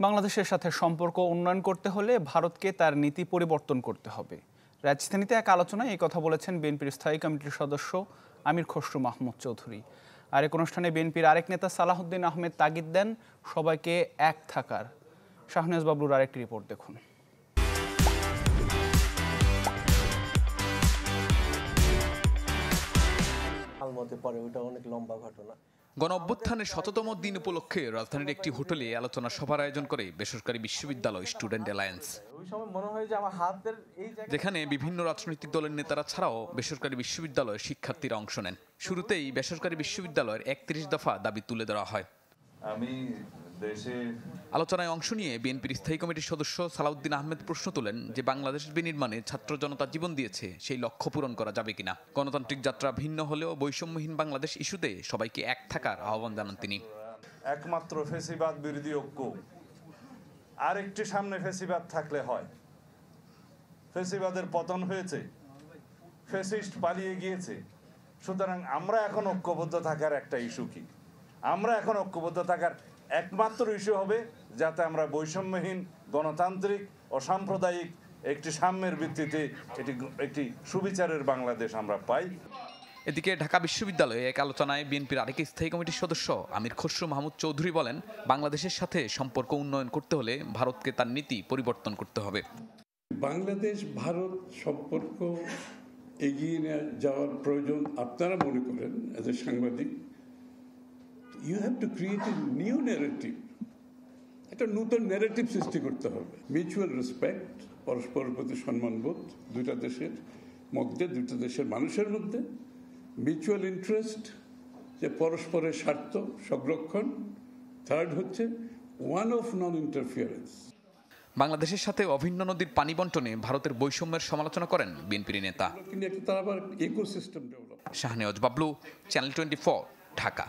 বাংলাদেশের সাথে সম্পর্ক উন্নয়ন করতে হলে ভারতকে তার নীতি পরিবর্তন করতে হবে। রাজধানীতে এক আলোচনায় এই কথা বলেছেন বিএনপির স্থায়ী কমিটির সদস্য আমির খসরু মাহমুদ চৌধুরী। আরেক অনুষ্ঠানে বিএনপির আরেক নেতা সালাহউদ্দিন আহমেদ তাগিদ দেন সবাইকে এক থাকার। শাহনেওয়াজ বাবলুর আরেকটি রিপোর্ট দেখুন। গণঅভ্যুত্থানের ১৭তম দিন উপলক্ষে রাজধানীর একটি হোটেলে আলোচনা সভার আয়োজন করে বেসরকারি বিশ্ববিদ্যালয় স্টুডেন্ট অ্যালায়েন্স, যেখানে বিভিন্ন রাজনৈতিক দলের নেতারা ছাড়াও বেসরকারি বিশ্ববিদ্যালয়ের শিক্ষার্থীরা অংশ নেন। শুরুতেই বেসরকারি বিশ্ববিদ্যালয়ের ৩১ দফা দাবি তুলে ধরা হয়। আলোচনায় অংশ নিয়ে বিএনপির স্থায়ী কমিটির সদস্য সালাউদ্দিন আহমেদ প্রশ্ন তোলেন যে বাংলাদেশ বিনির্মাণে ছাত্র জনতা জীবন দিয়েছে, সেই লক্ষ্য পূরণ করা যাবে কিনা। গণতান্ত্রিক যাত্রা ভিন্ন হলেও বৈষম্যহীন বাংলাদেশ ইস্যুতে সবাইকে এক থাকার আহ্বান জানান তিনি। একমাত্র ফ্যাসিবাদ বিরোধী ঐক্য, আরেকটি সামনে ফ্যাসিবাদ থাকলে হয়। ফ্যাসিবাদের পতন হয়েছে, ফ্যাসিস্ট পালিয়ে গিয়েছে, সুতরাং আমরা এখন ঐক্যবদ্ধ থাকার একটা ইস্যু কি? আমরা এখন ঐক্যবদ্ধ থাকার একমাত্র ইস্যু হবে যাতে আমরা বৈষম্যহীন গণতান্ত্রিক ও সাম্প্রদায়িক একটি সাম্যের ভিত্তিতে একটি সুবিচারের বাংলাদেশ আমরা পাই। এদিকে ঢাকা বিশ্ববিদ্যালয়ে এক আলোচনায় বিএনপির আরেক স্থায়ী কমিটির সদস্য আমির খসরু মাহমুদ চৌধুরী বলেন, বাংলাদেশের সাথে সম্পর্ক উন্নয়ন করতে হলে ভারতকে তার নীতি পরিবর্তন করতে হবে। বাংলাদেশ ভারত সম্পর্ক এগিয়ে নিয়ে যাওয়ার প্রয়োজন আপনারা মনে করেন এজ এ সাংবাদিক। You have to create a new narrative. একটা নতুন ন্যারেটিভ সৃষ্টি করতে হবে। মিউচুয়াল রেসপেক্ট, পরস্পরের প্রতি সম্মানবোধ দুইটা দেশের মধ্যে, দুইটা দেশের মানুষের মধ্যে, মিউচুয়াল ইন্টারেস্ট, যে পরস্পরের স্বার্থ সংরক্ষণ। থার্ড হচ্ছে ওয়ান অফ নন ইন্টারফিয়ারেন্স। বাংলাদেশের সাথে অভিন্ন নদীর পানি বন্টনে ভারতের বৈষম্যের সমালোচনা করেন বিএনপির নেতা। তার আবার ecosystem develop. Shahnewaz Bablu, channel 24, Dhaka.